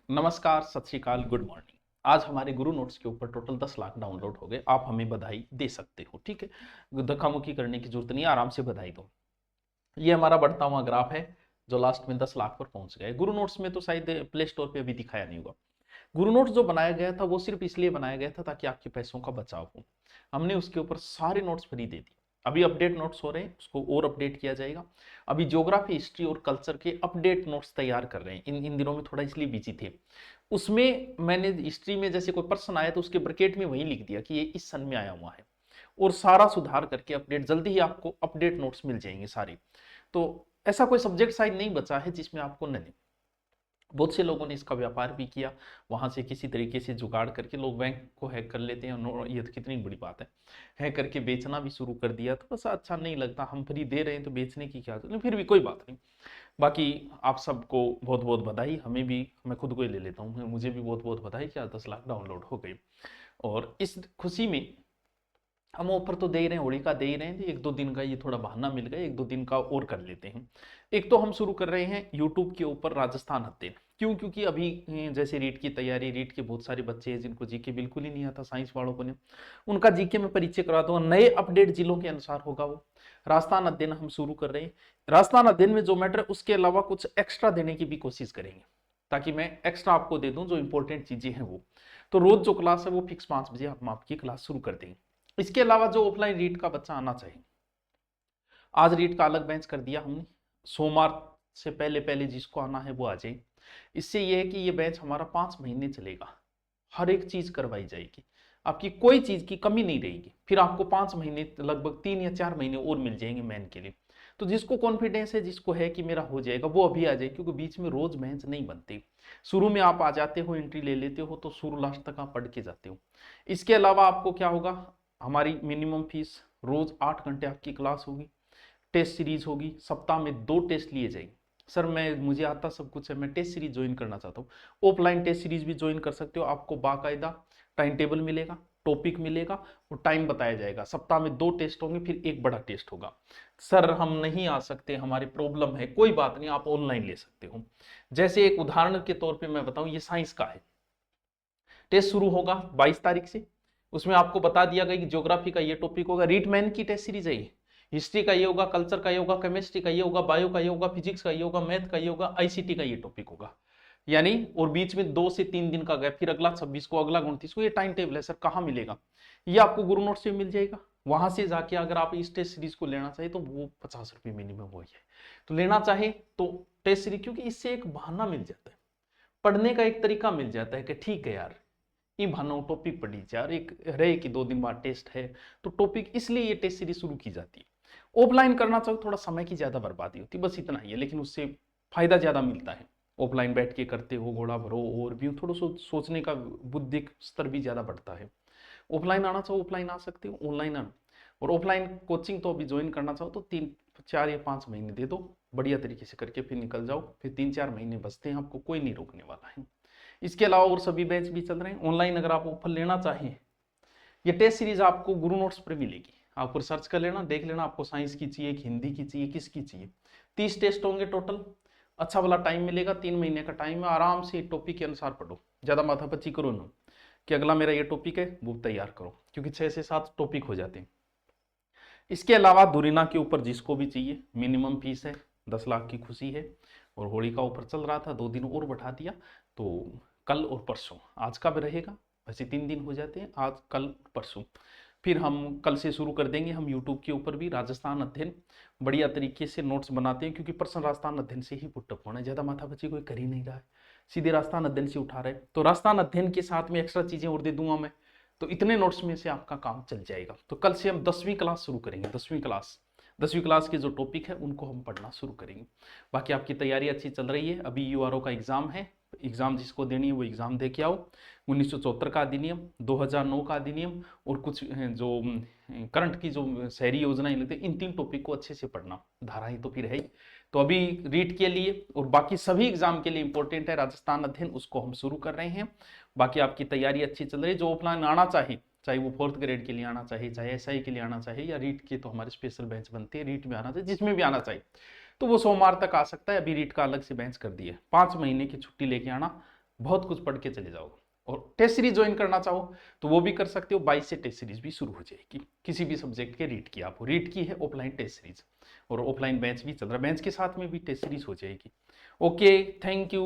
नमस्कार, सत श्री अकाल, गुड मॉर्निंग। आज हमारे गुरु नोट्स के ऊपर टोटल 10 लाख डाउनलोड हो गए। आप हमें बधाई दे सकते हो, ठीक है। धक्का-मुक्की करने की जरूरत नहीं है, आराम से बधाई दो। ये हमारा बढ़ता हुआ ग्राफ है जो लास्ट में 10 लाख पर पहुंच गया है। गुरु नोट्स में तो शायद प्ले स्टोर पे अभी दिखाया नहीं होगा। गुरु नोट्स जो बनाया गया था वो सिर्फ इसलिए बनाया गया था ताकि आपके पैसों का बचाव हो। हमने उसके ऊपर सारे नोट्स फ्री दे दिए। अभी अपडेट नोट्स हो रहे हैं, उसको और अपडेट किया जाएगा। अभी ज्योग्राफी, हिस्ट्री और कल्चर के अपडेट नोट्स तैयार कर रहे हैं। इन दिनों में थोड़ा इसलिए बिजी थे। उसमें मैंने हिस्ट्री में जैसे कोई पर्सन आया तो उसके ब्रैकेट में वही लिख दिया कि ये इस सन में आया हुआ है, और सारा सुधार करके अपडेट जल्दी ही आपको अपडेट नोट्स मिल जाएंगे सारे। तो ऐसा कोई सब्जेक्ट शायद नहीं बचा है जिसमें आपको न दे। बहुत से लोगों ने इसका व्यापार भी किया, वहां से किसी तरीके से जुगाड़ करके लोग बैंक को हैक कर लेते हैं। ये तो कितनी बड़ी बात है, हैक करके बेचना भी शुरू कर दिया। तो बस अच्छा नहीं लगता, हम फ्री दे रहे हैं तो बेचने की क्या जरूरत है, फिर भी कोई बात नहीं। बाकी आप सबको बहुत बहुत बधाई। हमें भी, मैं खुद को ही ले लेता हूँ, मुझे भी बहुत बहुत बधाई कि आज 10 लाख डाउनलोड हो गए। और इस खुशी में हम ऑफर तो दे ही रहे हैं, होली का दे ही रहे हैं। एक दो दिन का ये थोड़ा बहाना मिल गया, एक दो दिन का और कर लेते हैं। एक तो हम शुरू कर रहे हैं यूट्यूब के ऊपर राजस्थान अध्ययन। क्यों? क्योंकि अभी जैसे रीट की तैयारी, रीट के बहुत सारे बच्चे हैं जिनको जीके बिल्कुल ही नहीं आता, साइंस वालों को ने, उनका जीके में परिचय करा दूंगा। नए अपडेट जिलों के अनुसार होगा वो। राजस्थान अध्ययन हम शुरू कर रहे हैं। राजस्थान अध्ययन में जो मैटर है उसके अलावा कुछ एक्स्ट्रा देने की भी कोशिश करेंगे, ताकि मैं एक्स्ट्रा आपको दे दूं जो इंपॉर्टेंट चीजें हैं वो। तो रोज जो क्लास है वो फिक्स 5 बजे हम आपकी क्लास शुरू कर देंगे। इसके अलावा जो ऑफलाइन रीट का बच्चा आना चाहिए, आज रीट का अलग बेंच कर दिया हमने। सोमवार से पहले पहले जिसको आना है वो आ जाए। इससे यह है कि ये बैच हमारा 5 महीने चलेगा, हर एक चीज करवाई जाएगी, आपकी कोई चीज की कमी नहीं रहेगी। फिर आपको 5 महीने, लगभग 3 या 4 महीने और मिल जाएंगे मैन के लिए। तो जिसको कॉन्फिडेंस है, जिसको है कि मेरा हो जाएगा, वो अभी आ जाए, क्योंकि बीच में रोज बेंच नहीं बनते। शुरू में आप आ जाते हो, एंट्री ले लेते हो, तो शुरू लास्ट तक आप पढ़ के जाते हो। इसके अलावा आपको क्या होगा, हमारी मिनिमम फीस, रोज 8 घंटे आपकी क्लास होगी, टेस्ट सीरीज होगी, सप्ताह में 2 टेस्ट लिए जाएंगे। सर मैं, मुझे आता सब कुछ है, मैं टेस्ट सीरीज ज्वाइन करना चाहता हूँ। ऑफलाइन टेस्ट सीरीज भी ज्वाइन कर सकते हो। आपको बाकायदा टाइम टेबल मिलेगा, टॉपिक मिलेगा और टाइम बताया जाएगा। सप्ताह में 2 टेस्ट होंगे, फिर एक बड़ा टेस्ट होगा। सर हम नहीं आ सकते, हमारी प्रॉब्लम है, कोई बात नहीं, आप ऑनलाइन ले सकते हो। जैसे एक उदाहरण के तौर पर मैं बताऊं, ये साइंस का है। टेस्ट शुरू होगा 22 तारीख से। उसमें आपको बता दिया गया कि ज्योग्राफी का ये टॉपिक होगा, रीटमैन की टेस्ट सीरीज है। हिस्ट्री का ये होगा, कल्चर का ये होगा, केमिस्ट्री का ये होगा, बायो का ये होगा, फिजिक्स का ये होगा, मैथ का ये होगा, आईसीटी का ये टॉपिक होगा। यानी और बीच में 2 से 3 दिन का गैप, फिर अगला 26 को, अगला 29 को। ये टाइम टेबल है। सर कहाँ मिलेगा? ये आपको गुरु नोट से मिल जाएगा। वहां से जाके अगर आप इस टेस्ट सीरीज को लेना चाहिए तो वो 50 रुपये मिनिमम वही है। तो लेना चाहे तो टेस्ट सीरीज, क्योंकि इससे एक बहाना मिल जाता है, पढ़ने का एक तरीका मिल जाता है कि ठीक है यार, ये भानो टॉपिक पढ़ी यार, एक रहे कि 2 दिन बाद टेस्ट है तो टॉपिक, इसलिए ये टेस्ट सीरीज शुरू की जाती है। ऑफलाइन करना चाहो थोड़ा समय की ज्यादा बर्बादी होती है, बस इतना ही है, लेकिन उससे फायदा ज्यादा मिलता है। ऑफलाइन बैठ के करते हो, घोड़ा भरो, और भी थोड़ा सोचने का बुद्धिक स्तर भी ज्यादा बढ़ता है। ऑफलाइन आना चाहो ऑफलाइन आ सकते हो, ऑनलाइन आना। और ऑफलाइन कोचिंग तो अभी ज्वाइन करना चाहो तो 3, 4 या 5 महीने दे दो, बढ़िया तरीके से करके फिर निकल जाओ। फिर 3, 4 महीने बचते हैं, आपको कोई नहीं रोकने वाला है। इसके अलावा और सभी बैच भी चल रहे हैं ऑनलाइन। अगर आप ऑफर लेना चाहें, ये टेस्ट सीरीज आपको गुरु नोट्स पर मिलेगी। आप सर्च कर लेना, देख लेना आपको साइंस की चाहिए, हिंदी की चाहिए, किसकी चाहिए। 30 टेस्ट होंगे टोटल। अच्छा वाला टाइम मिलेगा, 3 महीने का टाइम है। आराम से टॉपिक के अनुसार पढ़ो, ज्यादा माथापच्ची करो ना कि अगला मेरा ये टॉपिक है वो तैयार करो, क्योंकि 6 से 7 टॉपिक हो जाते हैं। इसके अलावा दुरीना के ऊपर जिसको भी चाहिए, मिनिमम फीस है, 10 लाख की खुशी है। और होली का ऑफर चल रहा था, 2 दिन और बढ़ा दिया। तो कल और परसों, आज का भी रहेगा, वैसे 3 दिन हो जाते हैं, आज कल परसों। फिर हम कल से शुरू कर देंगे हम यूट्यूब के ऊपर भी राजस्थान अध्ययन। बढ़िया तरीके से नोट्स बनाते हैं, क्योंकि पर्सन राजस्थान अध्ययन से ही पुटअप होना है, ज्यादा माथापच्ची कोई कर ही नहीं रहा है, सीधे राजस्थान अध्ययन से उठा रहे। तो राजस्थान अध्ययन के साथ में एक्स्ट्रा चीजें और दे दूंगा मैं। तो इतने नोट्स में से आपका काम चल जाएगा। तो कल से हम 10वीं क्लास शुरू करेंगे। 10वीं क्लास के जो टॉपिक है उनको हम पढ़ना शुरू करेंगे। बाकी आपकी तैयारी अच्छी चल रही है। अभी यूआरओ का एग्जाम है, एग्जाम जिसको देनी है वो एग्जाम दे के आओ। 1974 का अधिनियम, 2009 का अधिनियम, और कुछ जो करंट की जो शहरी योजनाएं लेते हैं, इन 3 टॉपिक को अच्छे से पढ़ना। धाराएं तो फिर है ही। तो अभी रीट के लिए और बाकी सभी एग्जाम के लिए इंपॉर्टेंट है राजस्थान अध्ययन, उसको हम शुरू कर रहे हैं। बाकी आपकी तैयारी अच्छी चल रही है। जो ऑफलाइन आना चाहे, चाहे वो 4th ग्रेड के लिए आना चाहिए, चाहे एसआई के लिए आना चाहिए, या रीट के तो हमारे स्पेशल बेंच बनते हैं, रीट में आना चाहिए, जिसमें भी आना चाहिए, तो वो सोमवार तक आ सकता है। अभी रीट का अलग से बेंच कर दिए। 5 महीने की छुट्टी लेके आना, बहुत कुछ पढ़ के चले जाओगे। और टेस्ट सीरीज ज्वाइन करना चाहो तो वो भी कर सकते हो, 22 से टेस्ट सीरीज भी शुरू हो जाएगी किसी भी सब्जेक्ट के। रीट की आपको रीट की है ऑफलाइन टेस्ट सीरीज, और ऑफलाइन बेंच भी चल रहा है, बेंच के साथ में भी टेस्ट सीरीज हो जाएगी। Okay, thank you.